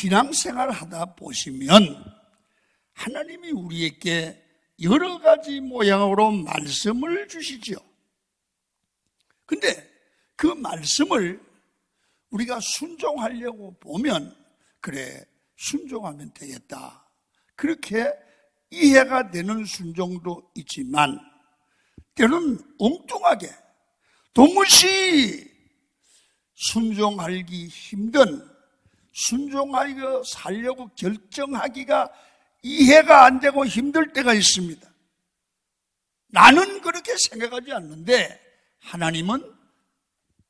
신앙생활 하다 보시면 하나님이 우리에게 여러 가지 모양으로 말씀을 주시죠. 근데 그 말씀을 우리가 순종하려고 보면 그래, 순종하면 되겠다, 그렇게 이해가 되는 순종도 있지만 때로는 엉뚱하게 도무지 순종하기 힘든, 순종하고 살려고 결정하기가 이해가 안 되고 힘들 때가 있습니다. 나는 그렇게 생각하지 않는데 하나님은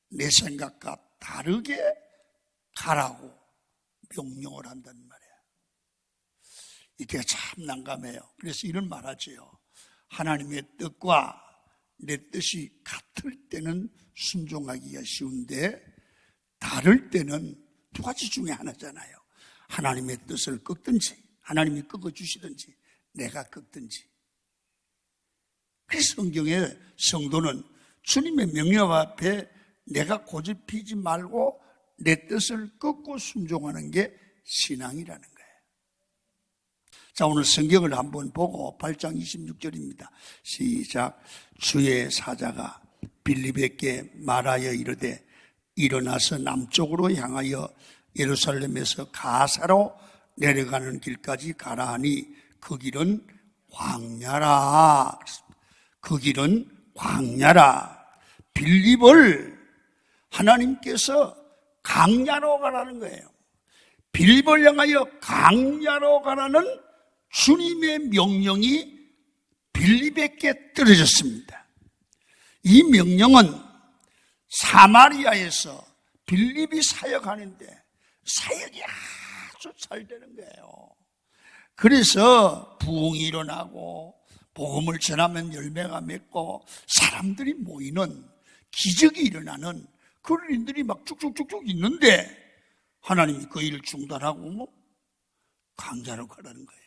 내 생각과 다르게 가라고 명령을 한단 말이에요. 이때가 참 난감해요. 그래서 이런 말 하지요. 하나님의 뜻과 내 뜻이 같을 때는 순종하기가 쉬운데 다를 때는 두 가지 중에 하나잖아요. 하나님의 뜻을 꺾든지 하나님이 꺾어주시든지 내가 꺾든지. 그래서 성경의 성도는 주님의 명령 앞에 내가 고집피지 말고 내 뜻을 꺾고 순종하는 게 신앙이라는 거예요. 자, 오늘 성경을 한번 보고 8장 26절입니다. 시작. 주의 사자가 빌립에게 말하여 이르되 일어나서 남쪽으로 향하여 예루살렘에서 가사로 내려가는 길까지 가라 하니 그 길은 광야라. 그 길은 광야라. 빌립을 하나님께서 광야로 가라는 거예요. 빌립을 향하여 광야로 가라는 주님의 명령이 빌립에게 떨어졌습니다. 이 명령은 사마리아에서 빌립이 사역하는데 사역이 아주 잘 되는 거예요. 그래서 부흥이 일어나고 복음을 전하면 열매가 맺고 사람들이 모이는, 기적이 일어나는 그런 일들이 막 쭉쭉쭉쭉 있는데 하나님이 그 일을 중단하고 광야로 가라는 거예요.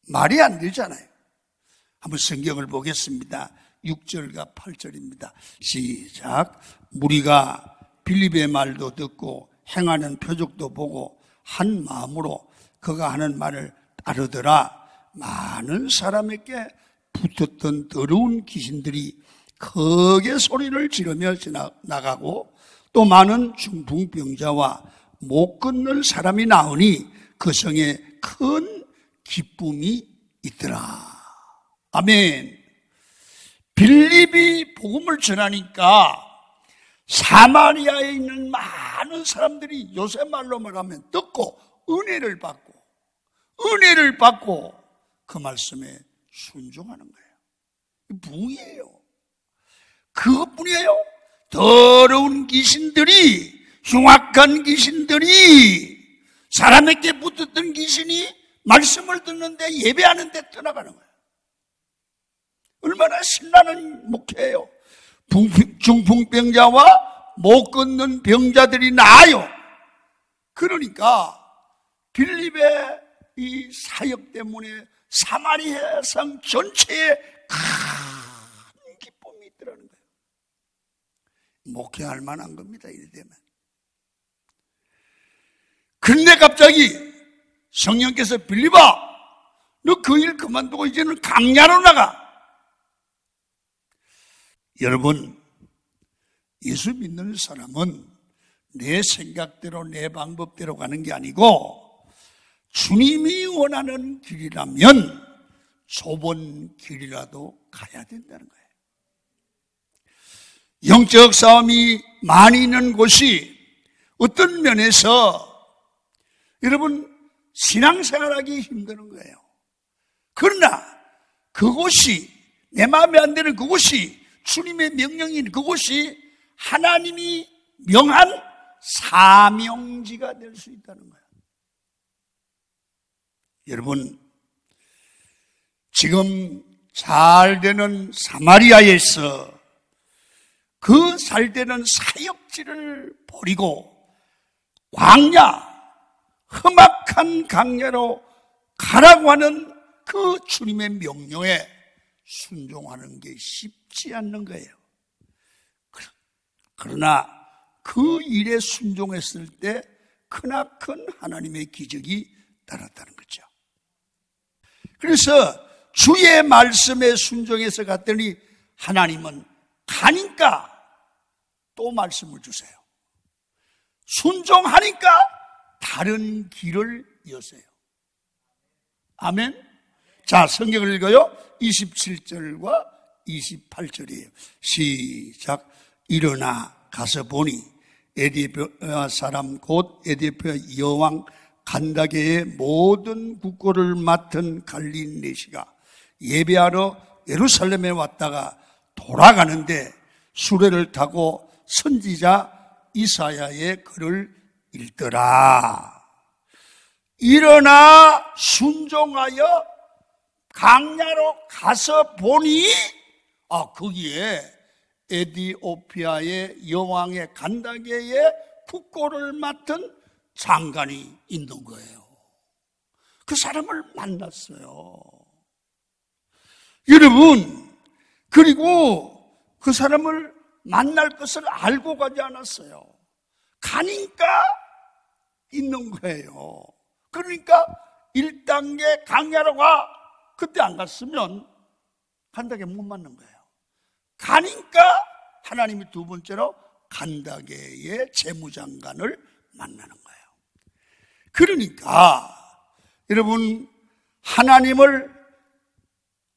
말이 안 되잖아요. 한번 성경을 보겠습니다. 6절과 8절입니다. 시작. 무리가 빌립의 말도 듣고 행하는 표적도 보고 한 마음으로 그가 하는 말을 따르더라. 많은 사람에게 붙었던 더러운 귀신들이 크게 소리를 지르며 지나가고 또 많은 중풍병자와 못 걷는 사람이 나오니 그 성에 큰 기쁨이 있더라. 아멘. 빌립이 복음을 전하니까 사마리아에 있는 많은 사람들이 요새 말로 말하면 듣고 은혜를 받고 그 말씀에 순종하는 거예요. 부흥이에요. 그것뿐이에요. 더러운 귀신들이, 흉악한 귀신들이, 사람에게 붙었던 귀신이 말씀을 듣는데 예배하는데 떠나가는 거예요. 얼마나 신나는 목회예요. 중풍병자와 못 걷는 병자들이 나아요. 그러니까 빌립의 이 사역 때문에 사마리아 성 전체에 큰 기쁨이 있더라는 거예요. 목회할 만한 겁니다, 이래 되면. 그런데 갑자기 성령께서 빌립아, 너 그 일 그만두고 이제는 광야로 나가. 여러분, 예수 믿는 사람은 내 생각대로 내 방법대로 가는 게 아니고 주님이 원하는 길이라면 좁은 길이라도 가야 된다는 거예요. 영적 싸움이 많이 있는 곳이 어떤 면에서 여러분 신앙생활하기 힘드는 거예요. 그러나 그곳이, 내 마음에 안 드는 그곳이, 주님의 명령인 그곳이 하나님이 명한 사명지가 될 수 있다는 거예요. 여러분, 지금 잘 되는 사마리아에서 그 잘 되는 사역지를 버리고 광야, 험악한 광야로 가라고 하는 그 주님의 명령에 순종하는 게 쉽지 않는 거예요. 그러나 그 일에 순종했을 때 크나큰 하나님의 기적이 따랐다는 거죠. 그래서 주의 말씀에 순종해서 갔더니 하나님은 가니까 또 말씀을 주세요. 순종하니까 다른 길을 여세요. 아멘. 자, 성경을 읽어요. 27절과 28절이에요. 시작. 일어나 가서 보니 에디오피아 사람 곧 에디오피아 여왕 간다게의 모든 국고를 맡은 갈릴리시가 예배하러 예루살렘에 왔다가 돌아가는데 수레를 타고 선지자 이사야의 글을 읽더라. 일어나 순종하여 강야로 가서 보니 거기에 에디오피아의 여왕의 간다게의 국고를 맡은 장관이 있는 거예요. 그 사람을 만났어요. 여러분, 그리고 그 사람을 만날 것을 알고 가지 않았어요. 가니까 있는 거예요. 그러니까 1단계 강야로 가. 그때 안 갔으면 간다게 못 만난 거예요. 가니까 하나님이 두 번째로 간다게의 재무장관을 만나는 거예요. 그러니까 여러분, 하나님을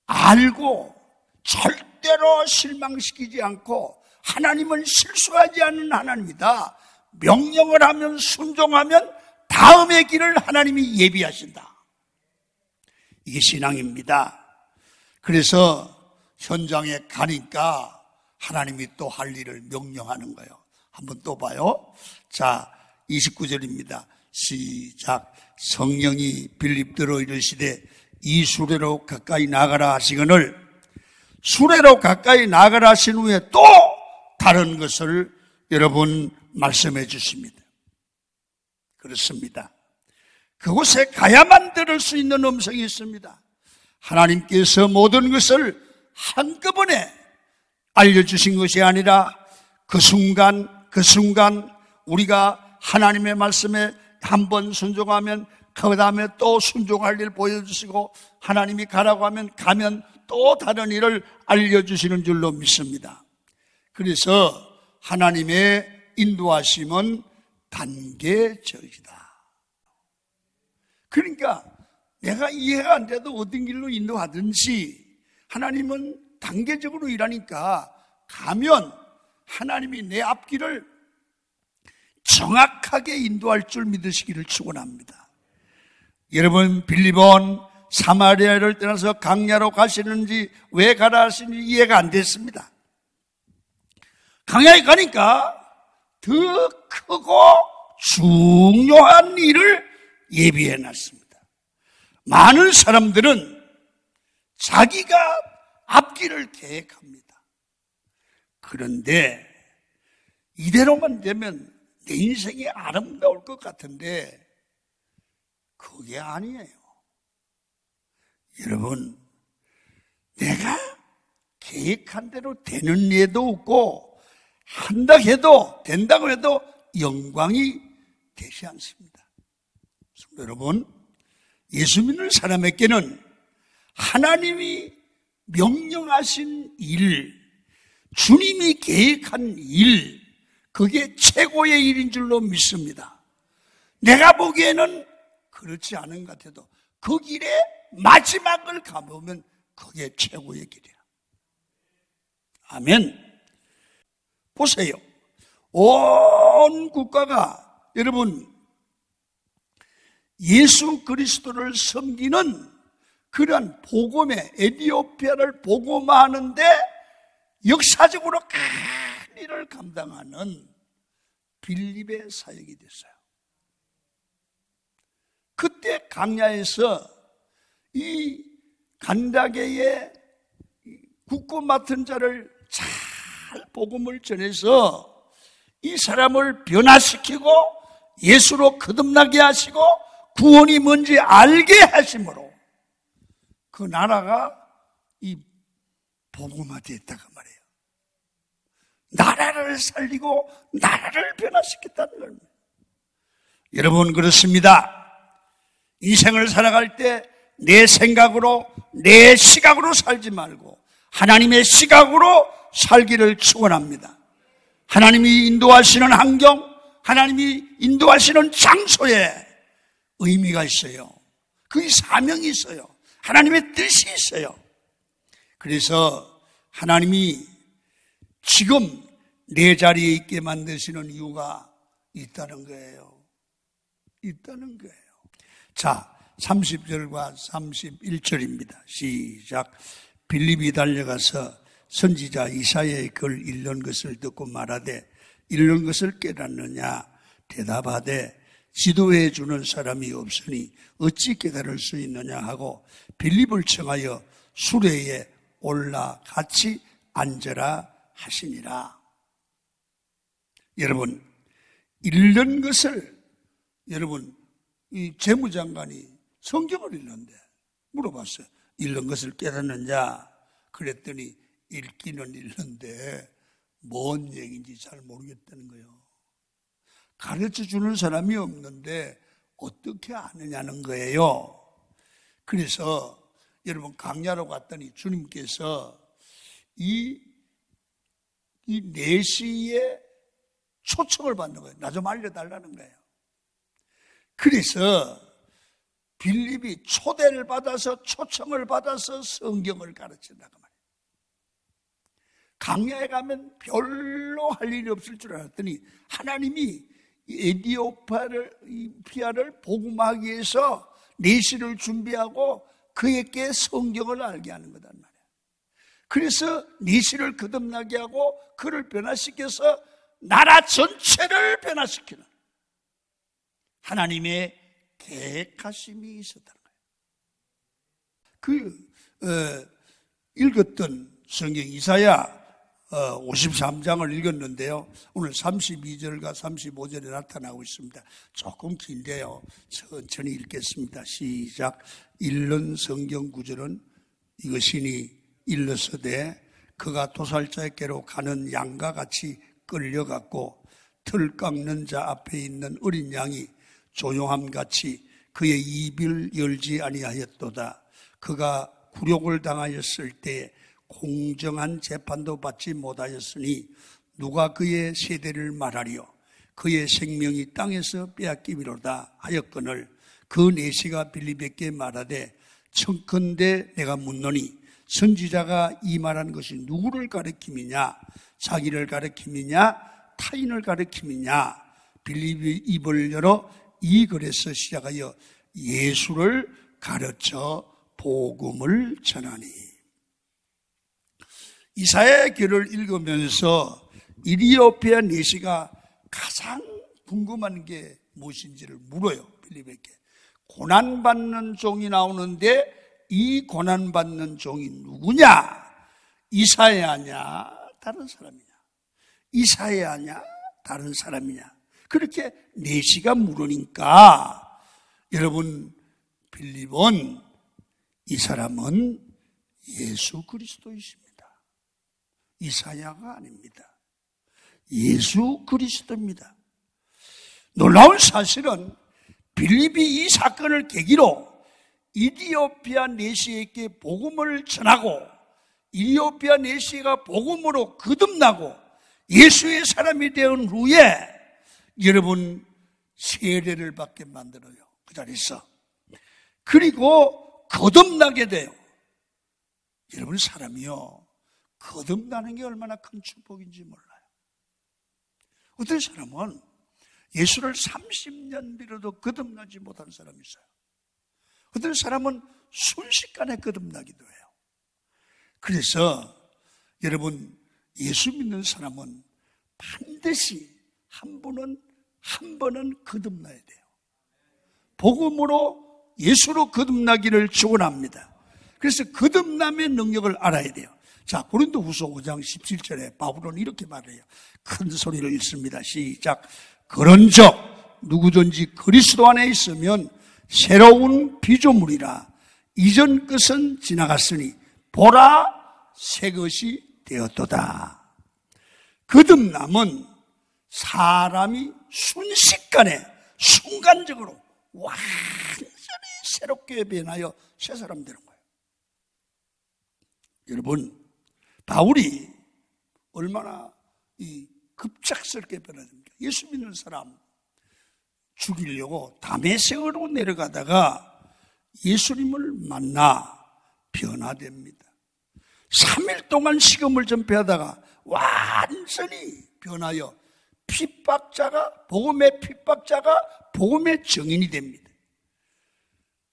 알고 절대로 실망시키지 않고 하나님은 실수하지 않는 하나님이다. 명령을 하면 순종하면 다음의 길을 하나님이 예비하신다. 이게 신앙입니다. 그래서 현장에 가니까 하나님이 또 할 일을 명령하는 거예요. 한번 또 봐요. 자, 29절입니다. 시작. 성령이 빌립더로 이르시되 이 수레로 가까이 나가라 하시거늘 수레로 가까이 나가라 하신 후에 또 다른 것을 여러분 말씀해 주십니다. 그렇습니다. 그곳에 가야만 들을 수 있는 음성이 있습니다. 하나님께서 모든 것을 한꺼번에 알려주신 것이 아니라 그 순간 우리가 하나님의 말씀에 한번 순종하면 그 다음에 또 순종할 일 보여주시고 하나님이 가라고 하면 가면 또 다른 일을 알려주시는 줄로 믿습니다. 그래서 하나님의 인도하심은 단계적이다. 그러니까 내가 이해가 안 돼도 어떤 길로 인도하든지 하나님은 단계적으로 일하니까 가면 하나님이 내 앞길을 정확하게 인도할 줄 믿으시기를 축원합니다. 여러분, 빌립은 사마리아를 떠나서 강야로 가시는지 왜 가라 하시는지 이해가 안 됐습니다. 강야에 가니까 더 크고 중요한 일을 예비해 놨습니다. 많은 사람들은 자기가 앞길을 계획합니다. 그런데 이대로만 되면 내 인생이 아름다울 것 같은데 그게 아니에요. 여러분, 내가 계획한 대로 되는 예도 없고 한다 해도 된다고 해도 영광이 되지 않습니다. 여러분, 예수 믿는 사람에게는 하나님이 명령하신 일, 주님이 계획한 일, 그게 최고의 일인 줄로 믿습니다. 내가 보기에는 그렇지 않은 것 같아도 그 길의 마지막을 가보면 그게 최고의 길이야. 아멘. 보세요. 온 국가가 여러분 예수 그리스도를 섬기는 그러한 복음의 에디오피아를 복음화하는데 역사적으로 큰 일을 감당하는 빌립의 사역이 됐어요. 그때 강야에서 이 간다게의 국고 맡은 자를 잘 복음을 전해서 이 사람을 변화시키고 예수로 거듭나게 하시고 구원이 뭔지 알게 하심으로 그 나라가 이 복음화됐다고 말해요. 나라를 살리고 나라를 변화시켰다는 겁니다. 여러분, 그렇습니다. 인생을 살아갈 때 내 생각으로, 내 시각으로 살지 말고 하나님의 시각으로 살기를 축원합니다. 하나님이 인도하시는 환경, 하나님이 인도하시는 장소에 의미가 있어요. 그 사명이 있어요. 하나님의 뜻이 있어요. 그래서 하나님이 지금 내 자리에 있게 만드시는 이유가 있다는 거예요. 있다는 거예요. 자, 30절과 31절입니다. 시작. 빌립이 달려가서 선지자 이사야의 글 읽는 것을 듣고 말하되 읽는 것을 깨닫느냐? 대답하되 지도해 주는 사람이 없으니 어찌 깨달을 수 있느냐 하고 빌립을 청하여 수레에 올라 같이 앉으라 하시니라. 여러분, 읽는 것을, 여러분, 이 재무장관이 성경을 읽는데 물어봤어요. 읽는 것을 깨닫느냐? 그랬더니 읽기는 읽는데 뭔 얘기인지 잘 모르겠다는 거예요. 가르쳐주는 사람이 없는데 어떻게 아느냐는 거예요. 그래서 여러분, 강야로 갔더니 주님께서 이 4시에 초청을 받는 거예요. 나 좀 알려달라는 거예요. 그래서 빌립이 초대를 받아서, 초청을 받아서 성경을 가르친다고 말이에요. 강야에 가면 별로 할 일이 없을 줄 알았더니 하나님이 에티오피아를 복음하기 위해서 내시를 준비하고 그에게 성경을 알게 하는 거단 말이에요. 그래서 내시를 거듭나게 하고 그를 변화시켜서 나라 전체를 변화시키는 하나님의 계획하심이 있었다는 거예요. 읽었던 성경 이사야 53장을 읽었는데요. 오늘 32절과 35절에 나타나고 있습니다. 조금 긴데요. 천천히 읽겠습니다. 시작. 읽는 성경 구절은 이것이니 일러서되 그가 도살자에게로 가는 양과 같이 끌려갔고 틀 깎는 자 앞에 있는 어린 양이 조용함같이 그의 입을 열지 아니하였도다. 그가 굴욕을 당하였을 때 공정한 재판도 받지 못하였으니 누가 그의 세대를 말하리요? 그의 생명이 땅에서 빼앗기미로다 하였거늘 그 내시가 빌립에게 말하되 청컨대 내가 묻노니 선지자가 이 말한 것이 누구를 가리킴이냐? 자기를 가리킴이냐? 타인을 가리킴이냐? 빌립이 입을 열어 이 글에서 시작하여 예수를 가르쳐 복음을 전하니. 이사야의 글을 읽으면서 이디오피아 내시가 가장 궁금한 게 무엇인지를 물어요. 빌립에게. 고난받는 종이 나오는데 이 고난받는 종이 누구냐? 이사야냐? 다른 사람이냐? 이사야냐? 다른 사람이냐? 그렇게 내시가 물으니까 여러분, 빌립은 이 사람은 예수 그리스도이십니다. 이사야가 아닙니다. 예수 그리스도입니다. 놀라운 사실은 빌립이 이 사건을 계기로 이디오피아 내시에게 복음을 전하고 이디오피아 내시가 복음으로 거듭나고 예수의 사람이 된 후에 여러분 세례를 받게 만들어요. 그 자리에서. 그리고 거듭나게 돼요. 여러분, 사람이요, 거듭나는 게 얼마나 큰 축복인지 몰라요. 어떤 사람은 예수를 30년 빌어도 거듭나지 못한 사람이 있어요. 어떤 사람은 순식간에 거듭나기도 해요. 그래서 여러분, 예수 믿는 사람은 반드시 한 번은 거듭나야 돼요. 복음으로 예수로 거듭나기를 축원합니다. 그래서 거듭남의 능력을 알아야 돼요. 자, 고린도후서 5장 17절에 바울은 이렇게 말해요. 큰 소리로 읽습니다. 시작. 그런즉 누구든지 그리스도 안에 있으면 새로운 피조물이라. 이전 것은 지나갔으니 보라 새 것이 되었도다. 거듭남은 사람이 순식간에 순간적으로 완전히 새롭게 변하여 새 사람 되는 거예요. 여러분, 바울이 얼마나 급작스럽게 변화됩니까? 예수 믿는 사람 죽이려고 다메섹으로 내려가다가 예수님을 만나 변화됩니다. 3일 동안 식음을 전폐하다가 완전히 변하여 복음의 핍박자가 복음의 증인이 됩니다.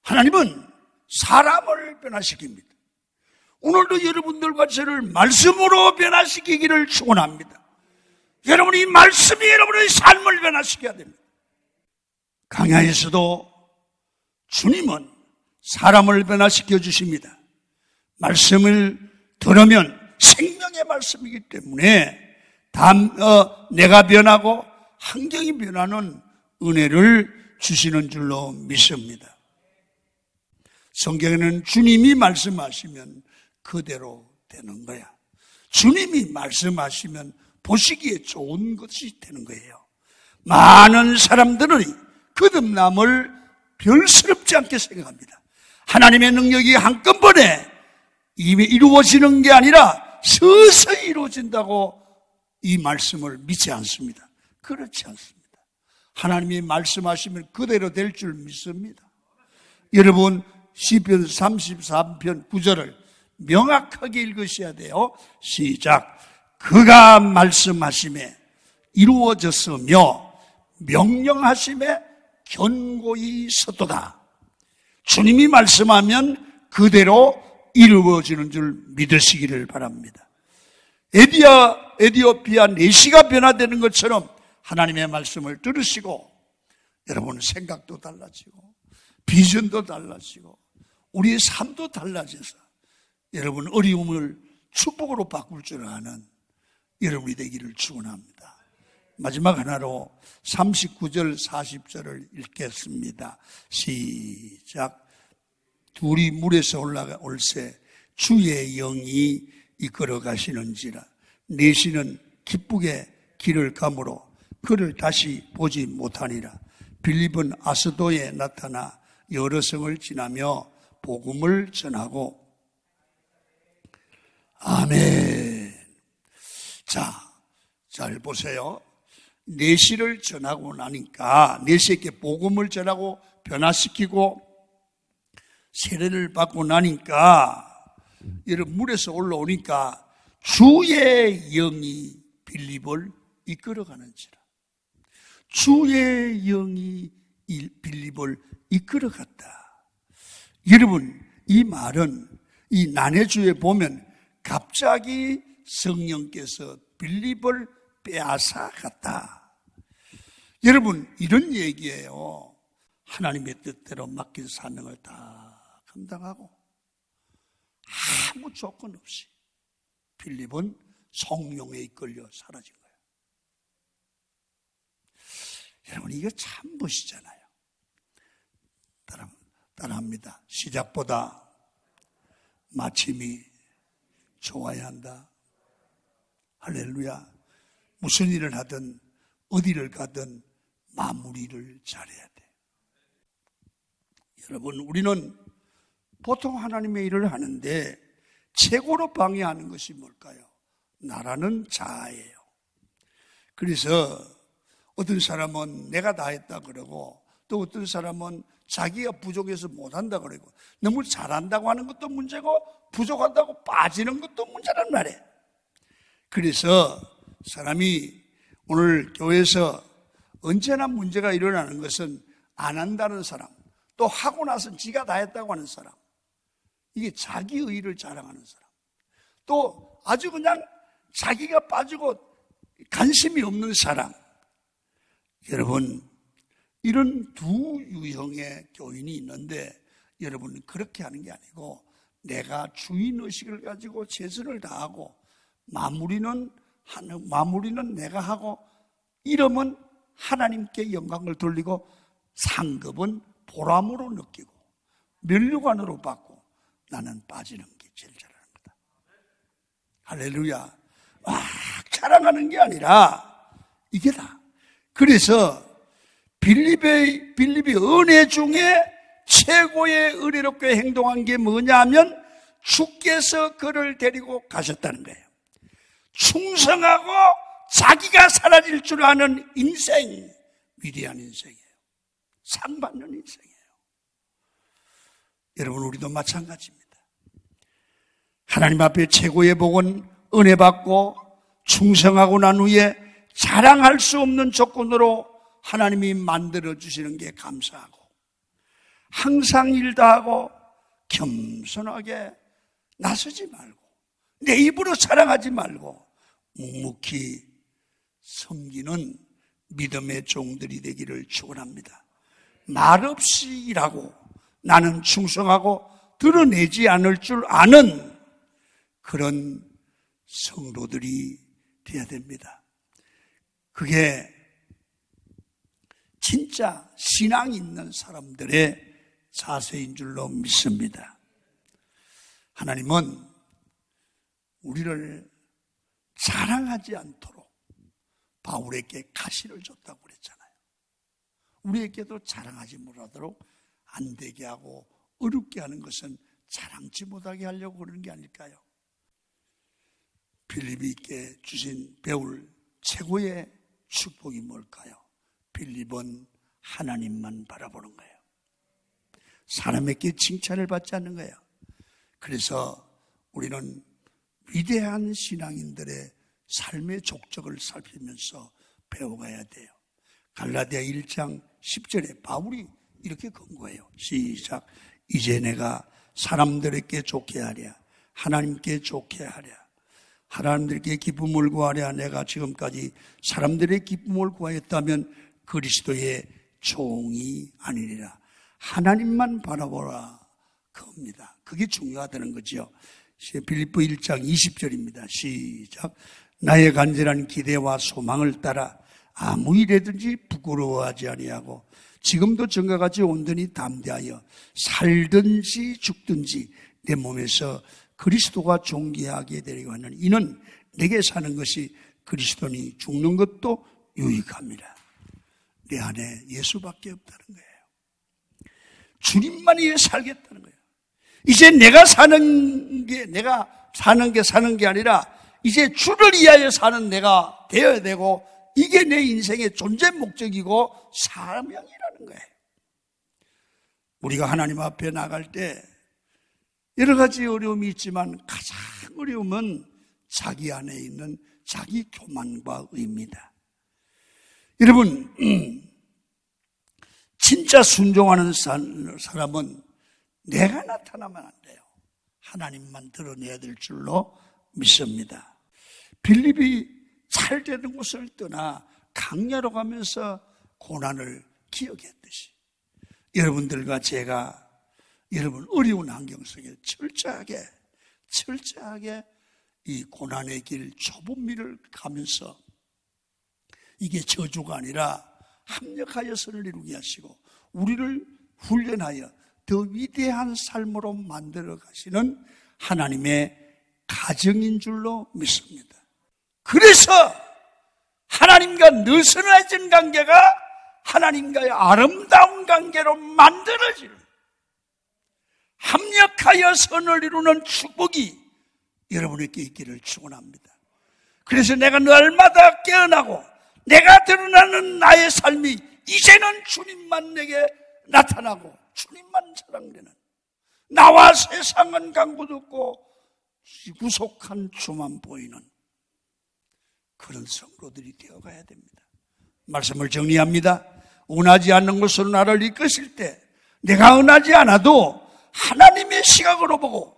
하나님은 사람을 변화시킵니다. 오늘도 여러분들과 저를 말씀으로 변화시키기를 축원합니다. 여러분, 이 말씀이 여러분의 삶을 변화시켜야 됩니다. 강야에서도 주님은 사람을 변화시켜 주십니다. 말씀을 들으면 생명의 말씀이기 때문에 내가 변하고 환경이 변하는 은혜를 주시는 줄로 믿습니다. 성경에는 주님이 말씀하시면 그대로 되는 거야. 주님이 말씀하시면 보시기에 좋은 것이 되는 거예요. 많은 사람들은 거듭남을 별스럽지 않게 생각합니다. 하나님의 능력이 한꺼번에 이미 이루어지는 게 아니라 서서히 이루어진다고 이 말씀을 믿지 않습니다. 그렇지 않습니다. 하나님이 말씀하시면 그대로 될 줄 믿습니다. 여러분, 시편 33편 9절을 명확하게 읽으셔야 돼요. 시작. 그가 말씀하심에 이루어졌으며 명령하심에 견고히 섰도다. 주님이 말씀하면 그대로 이루어지는 줄 믿으시기를 바랍니다. 에디오피아 내시가 변화되는 것처럼 하나님의 말씀을 들으시고 여러분 생각도 달라지고 비전도 달라지고 우리의 삶도 달라져서 여러분 어려움을 축복으로 바꿀 줄 아는 여러분이 되기를 축원합니다. 마지막 하나로 39절 40절을 읽겠습니다. 시작. 둘이 물에서 올세 주의 영이 이끌어 가시는지라. 내시는 기쁘게 길을 가므로 그를 다시 보지 못하니라. 빌립은 아스도에 나타나 여러 성을 지나며 복음을 전하고. 아멘. 자, 잘 보세요. 내시를 전하고 나니까 내시에게 복음을 전하고 변화시키고 세례를 받고 나니까 여러분 물에서 올라오니까 주의 영이 빌립을 이끌어가는지라. 주의 영이 빌립을 이끌어갔다. 여러분, 이 말은 이 난해주에 보면 갑자기 성령께서 빌립을 빼앗아 갔다. 여러분, 이런 얘기예요. 하나님의 뜻대로 맡긴 사명을 다 감당하고 아무 조건 없이 빌립은 성령에 이끌려 사라진 거예요. 여러분, 이거 참 멋있잖아요. 따라합니다. 시작보다 마침이 좋아야 한다. 할렐루야. 무슨 일을 하든 어디를 가든 마무리를 잘해야 돼. 여러분, 우리는 보통 하나님의 일을 하는데 최고로 방해하는 것이 뭘까요? 나라는 자아예요. 그래서 어떤 사람은 내가 다 했다 그러고 또 어떤 사람은 자기가 부족해서 못한다 그러고 너무 잘한다고 하는 것도 문제고 부족한다고 빠지는 것도 문제란 말이에요. 그래서 사람이 오늘 교회에서 언제나 문제가 일어나는 것은 안 한다는 사람, 또 하고 나서 지가 다 했다고 하는 사람, 이게 자기 의의를 자랑하는 사람, 또 아주 그냥 자기가 빠지고 관심이 없는 사람. 여러분, 이런 두 유형의 교인이 있는데 여러분 그렇게 하는 게 아니고 내가 주인의식을 가지고 최선을 다하고 마무리는 내가 하고 이름은 하나님께 영광을 돌리고 상급은 보람으로 느끼고 면류관으로 받고 나는 빠지는 게 제일 잘하는 거다. 할렐루야. 막 자랑하는 게 아니라 이게 다. 그래서 빌립이 은혜 중에 최고의 의리롭게 행동한 게 뭐냐 하면 주께서 그를 데리고 가셨다는 거예요. 충성하고 자기가 사라질 줄 아는 인생, 위대한 인생이에요. 상 받는 인생이에요. 여러분, 우리도 마찬가지입니다. 하나님 앞에 최고의 복은 은혜 받고 충성하고 난 후에 자랑할 수 없는 조건으로 하나님이 만들어 주시는 게 감사하고, 항상 일 다하고 겸손하게 나서지 말고 내 입으로 자랑하지 말고 묵묵히 섬기는 믿음의 종들이 되기를 축원합니다. 말없이 일하고 나는 충성하고 드러내지 않을 줄 아는 그런 성도들이 되어야 됩니다. 그게 진짜 신앙 있는 사람들의 자세인 줄로 믿습니다. 하나님은 우리를 자랑하지 않도록 바울에게 가시를 줬다고 그랬잖아요. 우리에게도 자랑하지 못하도록 안 되게 하고 어렵게 하는 것은 자랑치 못하게 하려고 그러는 게 아닐까요? 빌립에게 주신 배울 최고의 축복이 뭘까요? 빌립은 하나님만 바라보는 거예요. 사람에게 칭찬을 받지 않는 거예요. 그래서 우리는 위대한 신앙인들의 삶의 족적을 살피면서 배워가야 돼요. 갈라디아 1장 10절에 바울이 이렇게 권고해요. 시작. 이제 내가 사람들에게 좋게 하랴, 하나님께 좋게 하랴, 하나님들께 기쁨을 구하랴. 내가 지금까지 사람들의 기쁨을 구하였다면 그리스도의 종이 아니리라. 하나님만 바라보라 그겁니다. 그게 중요하다는 거죠. 빌립보 1장 20절입니다. 시작. 나의 간절한 기대와 소망을 따라 아무 일에든지 부끄러워하지 아니하고 지금도 전과 같이 온전히 담대하여 살든지 죽든지 내 몸에서 그리스도가 존귀하게 되려고 하는 이는 내게 사는 것이 그리스도니 죽는 것도 유익합니다. 내 안에 예수밖에 없다는 거예요. 주님만 위해 살겠다는 거예요. 이제 내가 사는 게 아니라 이제 주를 위하여 사는 내가 되어야 되고, 이게 내 인생의 존재 목적이고 사명이라는 거예요. 우리가 하나님 앞에 나갈 때 여러 가지 어려움이 있지만 가장 어려움은 자기 안에 있는 자기 교만과 의입니다. 여러분, 진짜 순종하는 사람은 내가 나타나면 안 돼요. 하나님만 드러내야 될 줄로 믿습니다. 빌립이 잘 되는 곳을 떠나 강야로 가면서 고난을 기억했듯이 여러분들과 제가 여러분 어려운 환경 속에 철저하게 이 고난의 길 좁은 길을 가면서 이게 저주가 아니라 합력하여 선을 이루게 하시고 우리를 훈련하여 더 위대한 삶으로 만들어 가시는 하나님의 가정인 줄로 믿습니다. 그래서 하나님과 느슨해진 관계가 하나님과의 아름다운 관계로 만들어지는, 합력하여 선을 이루는 축복이 여러분에게 있기를 축원합니다. 그래서 내가 날마다 깨어나고 내가 드러나는 나의 삶이 이제는 주님만 내게 나타나고 주님만 사랑되는, 나와 세상은 강구도 없고 구속한 주만 보이는 그런 성도들이 되어가야 됩니다. 말씀을 정리합니다. 원하지 않는 것으로 나를 이끄실 때 내가 원하지 않아도 하나님의 시각으로 보고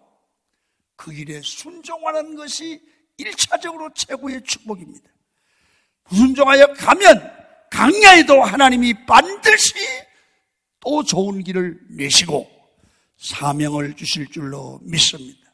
그 길에 순종하는 것이 1차적으로 최고의 축복입니다. 순종하여 가면 강야에도 하나님이 반드시 또 좋은 길을 내시고 사명을 주실 줄로 믿습니다.